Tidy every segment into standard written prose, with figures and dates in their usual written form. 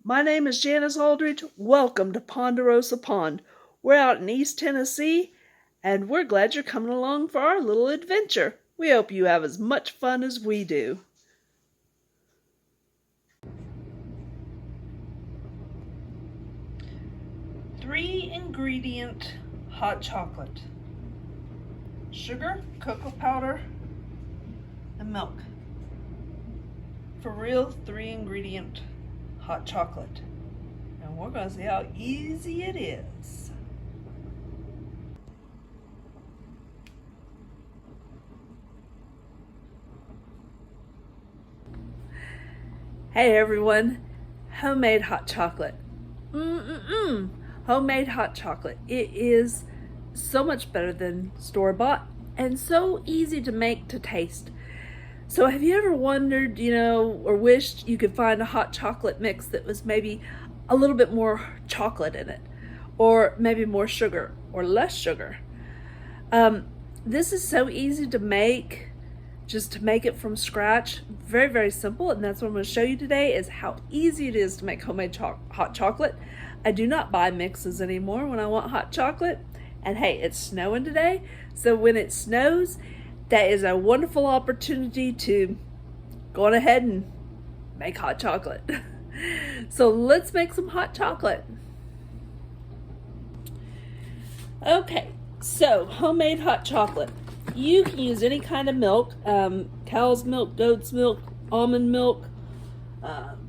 My name is Janice Aldridge. Welcome to Ponderosa Pond. We're out in East Tennessee, and we're glad you're coming along for our little adventure. We hope you have as much fun as we do. Three-ingredient hot chocolate. Sugar, cocoa powder, and milk. For real, three-ingredient hot chocolate. And we're going to see how easy it is. Hey everyone, homemade hot chocolate. Homemade hot chocolate. It is so much better than store-bought and so easy to make to taste. So have you ever wondered, or wished you could find a hot chocolate mix that was maybe a little bit more chocolate in it, or maybe more sugar or less sugar? This is so easy to make, just to make it from scratch. Very, very simple, and that's what I'm going to show you today, is how easy it is to make homemade hot chocolate. I do not buy mixes anymore when I want hot chocolate. And hey, it's snowing today, so when it snows, that is a wonderful opportunity to go on ahead and make hot chocolate. So let's make some hot chocolate. Okay, so homemade hot chocolate. You can use any kind of milk, cow's milk, goat's milk, almond milk,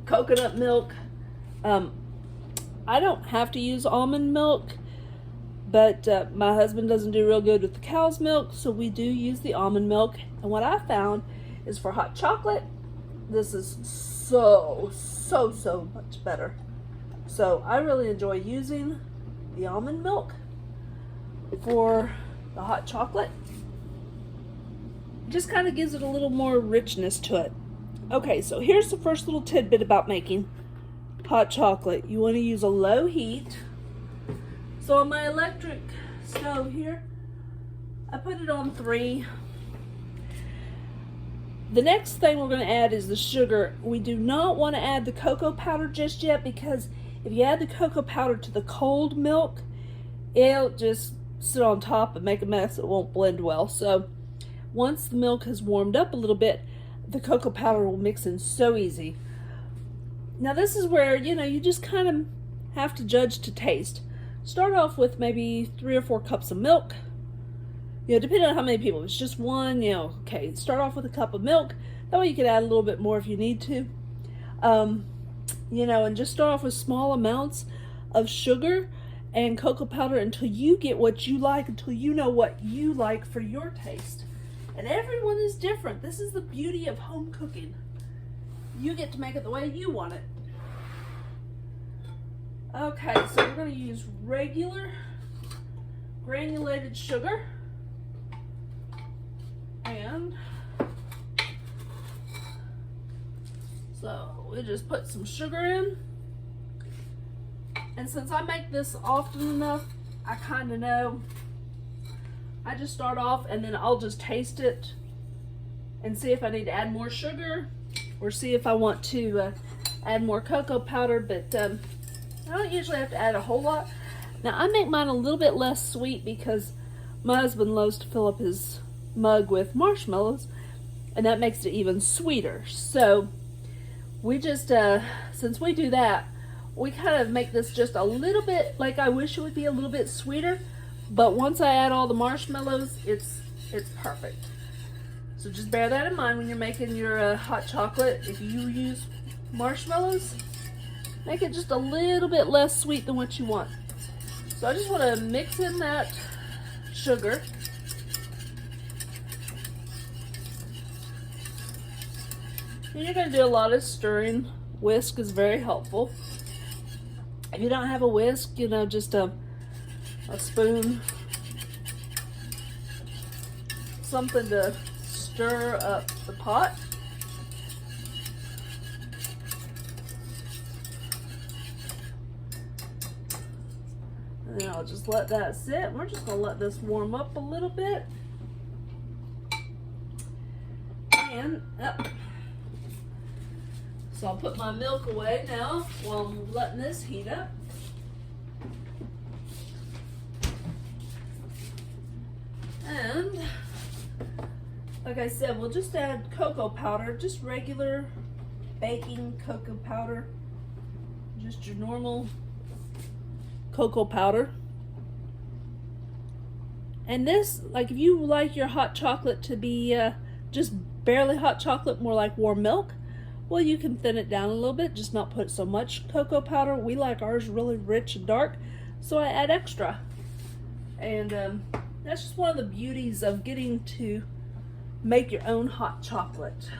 coconut milk. I don't have to use almond milk, but my husband doesn't do real good with the cow's milk, so we do use the almond milk. And what I found is for hot chocolate, this is so much better. So I really enjoy using the almond milk for the hot chocolate. It just kind of gives it a little more richness to it. Okay, so here's the first little tidbit about making hot chocolate. You want to use a low heat. So on my electric stove here, I put it on 3. The next thing we're going to add is the sugar. We do not want to add the cocoa powder just yet, because if you add the cocoa powder to the cold milk, it'll just sit on top and make a mess. It won't blend well. So once the milk has warmed up a little bit, the cocoa powder will mix in so easy. Now this is where, you just kind of have to judge to taste. Start off with maybe 3 or 4 cups of milk. Depending on how many people. If it's just one, okay, start off with a cup of milk. That way you can add a little bit more if you need to. And just start off with small amounts of sugar and cocoa powder until you get what you like, until you know what you like for your taste. And everyone is different. This is the beauty of home cooking. You get to make it the way you want it. Okay, so we're going to use regular granulated sugar. And so we just put some sugar in. And since I make this often enough, I kind of know. I just start off and then I'll just taste it and see if I need to add more sugar or see if I want to add more cocoa powder. But I don't usually have to add a whole lot. Now I make mine a little bit less sweet because my husband loves to fill up his mug with marshmallows, and that makes it even sweeter. So we just, since we do that, we kind of make this just a little bit, like I wish it would be a little bit sweeter, but once I add all the marshmallows, it's perfect. So just bear that in mind when you're making your hot chocolate. If you use marshmallows, make it just a little bit less sweet than what you want. So I just want to mix in that sugar. And you're going to do a lot of stirring. Whisk is very helpful. If you don't have a whisk, just a spoon, something to stir up the pot. And then I'll just let that sit. We're just going to let this warm up a little bit. And So I'll put my milk away now while I'm letting this heat up. And like I said, we'll just add cocoa powder, just regular baking cocoa powder, just your normal cocoa powder. And this, like if you like your hot chocolate to be just barely hot chocolate, more like warm milk, well, you can thin it down a little bit, just not put so much cocoa powder. We like ours really rich and dark, so I add extra. And that's just one of the beauties of getting to make your own hot chocolate.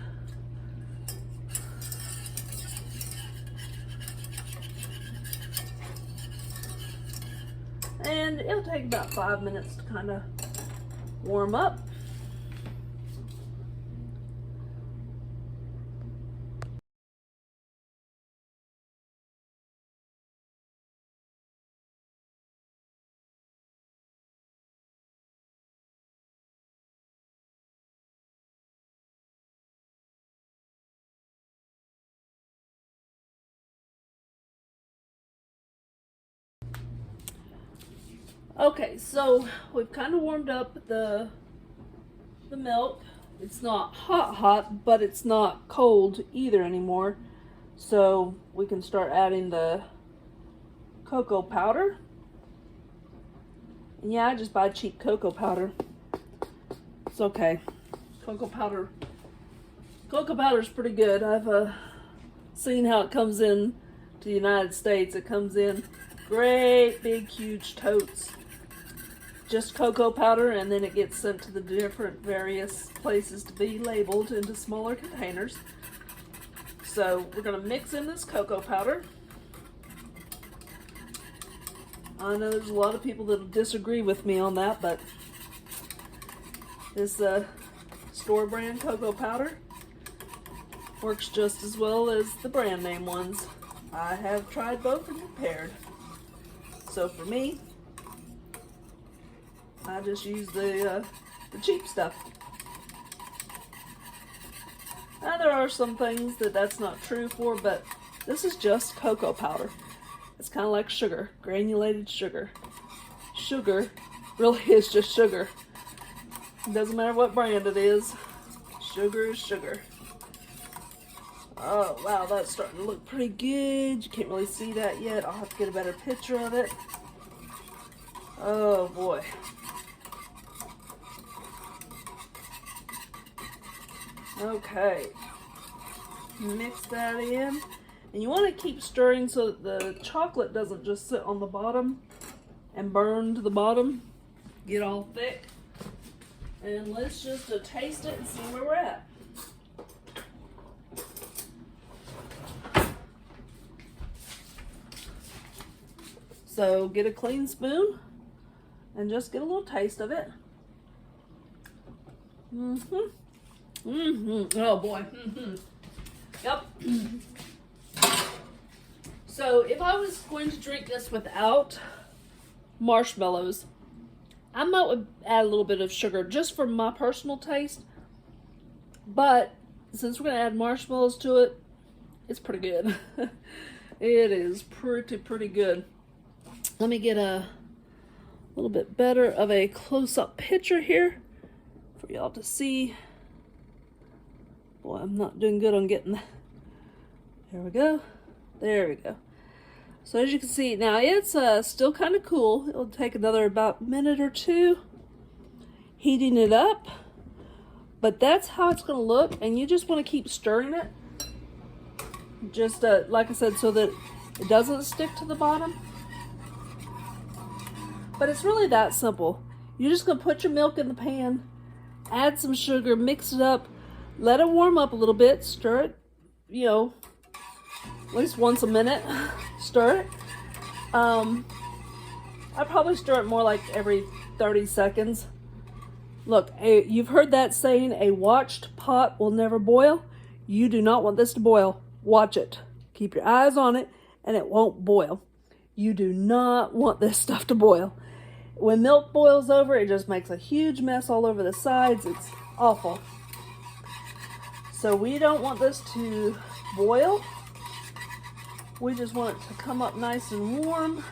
And it'll take about 5 minutes to kind of warm up. Okay, so we've kind of warmed up the milk. It's not hot, but it's not cold either anymore. So we can start adding the cocoa powder. And yeah, I just buy cheap cocoa powder. It's okay. Cocoa powder is pretty good. I've seen how it comes in to the United States. It comes in great big huge totes, just cocoa powder, and then it gets sent to the different various places to be labeled into smaller containers. So we're going to mix in this cocoa powder. I know there's a lot of people that will disagree with me on that, but this store brand cocoa powder works just as well as the brand name ones. I have tried both and compared. So for me, I just use the cheap stuff. Now there are some things that's not true for, but this is just cocoa powder. It's kind of like sugar, granulated sugar. Sugar really is just sugar. It doesn't matter what brand it is. Sugar is sugar. Oh wow, that's starting to look pretty good. You can't really see that yet. I'll have to get a better picture of it. Oh boy. Okay, mix that in, and you want to keep stirring so that the chocolate doesn't just sit on the bottom and burn to the bottom, get all thick. And let's just taste it and see where we're at. So get a clean spoon and just get a little taste of it. Oh boy. Yep. So if I was going to drink this without marshmallows, I might add a little bit of sugar just for my personal taste. But since we're going to add marshmallows to it, it's pretty good. It is pretty good. Let me get a little bit better of a close-up picture here for y'all to see. Boy, I'm not doing good on getting that. There we go. There we go. So as you can see, now it's still kind of cool. It'll take another about minute or two heating it up. But that's how it's going to look. And you just want to keep stirring it. Just like I said, so that it doesn't stick to the bottom. But it's really that simple. You're just going to put your milk in the pan, add some sugar, mix it up, let it warm up a little bit, stir it, you know, at least once a minute, stir it. I probably stir it more like every 30 seconds. Look, you've heard that saying, a watched pot will never boil. You do not want this to boil. Watch it. Keep your eyes on it, and it won't boil. You do not want this stuff to boil. When milk boils over, it just makes a huge mess all over the sides. It's awful. So we don't want this to boil. We just want it to come up nice and warm.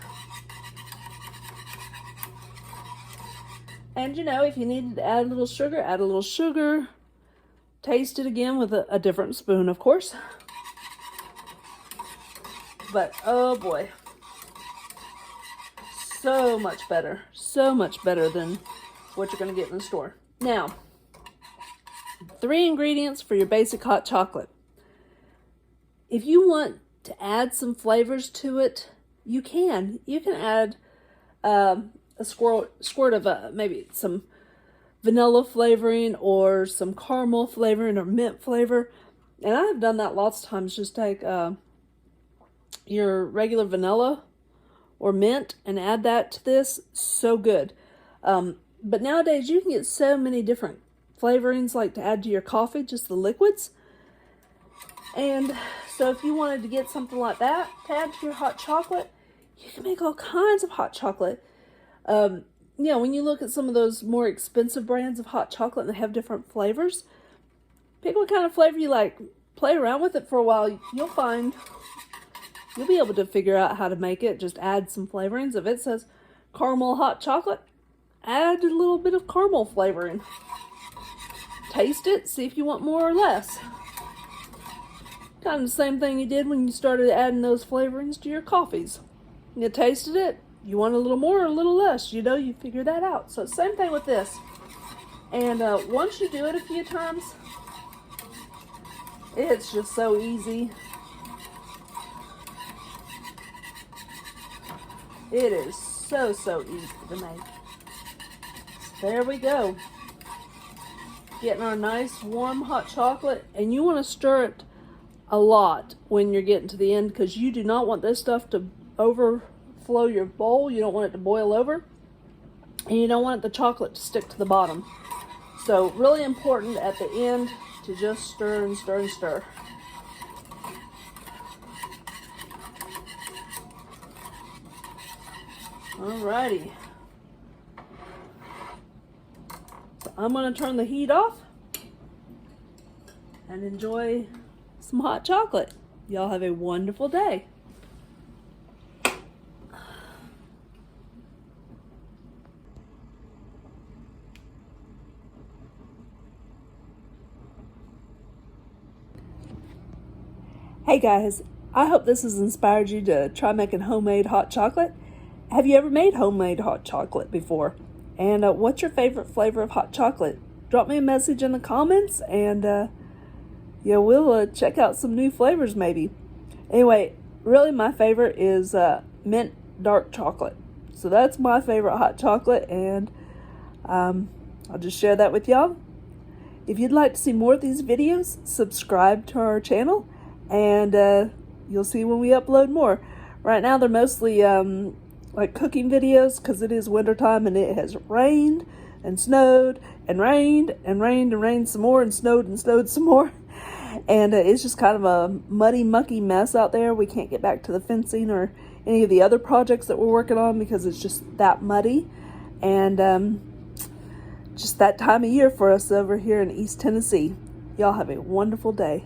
And you know, if you needed to add a little sugar, add a little sugar. Taste it again with a different spoon, of course. But oh boy, so much better than what you're going to get in the store. Now, 3 ingredients for your basic hot chocolate. If you want to add some flavors to it, you can add a squirt of maybe some vanilla flavoring or some caramel flavoring or mint flavor. And I've done that lots of times. Just take your regular vanilla or mint and add that to this. So good. But nowadays you can get so many different flavorings like to add to your coffee, just the liquids. And so if you wanted to get something like that to add to your hot chocolate, you can make all kinds of hot chocolate. You know, when you look at some of those more expensive brands of hot chocolate and they have different flavors, pick what kind of flavor you like. Play around with it for a while. You'll be able to figure out how to make it. Just add some flavorings. If it says caramel hot chocolate, add a little bit of caramel flavoring. Taste it, see if you want more or less. Kind of the same thing you did when you started adding those flavorings to your coffees. You tasted it. You want a little more or a little less, you know, you figure that out. So same thing with this. And once you do it a few times, it's just so easy. It is so easy to make. There we go. Getting our nice warm hot chocolate. And you want to stir it a lot when you're getting to the end, because you do not want this stuff to overflow your bowl. You don't want it to boil over, and you don't want the chocolate to stick to the bottom. So really important at the end to just stir and stir and stir. Alrighty. So I'm going to turn the heat off and enjoy some hot chocolate. Y'all have a wonderful day. Hey guys, I hope this has inspired you to try making homemade hot chocolate. Have you ever made homemade hot chocolate before? And what's your favorite flavor of hot chocolate? Drop me a message in the comments, and yeah, we'll check out some new flavors maybe. Anyway, really my favorite is mint dark chocolate. So that's my favorite hot chocolate, and I'll just share that with y'all. If you'd like to see more of these videos, subscribe to our channel, and you'll see when we upload more. Right now they're mostly like cooking videos, because it is winter time and it has rained and snowed and rained and rained and rained some more and snowed some more. And it's just kind of a muddy, mucky mess out there. We can't get back to the fencing or any of the other projects that we're working on because it's just that muddy. And just that time of year for us over here in East Tennessee. Y'all have a wonderful day.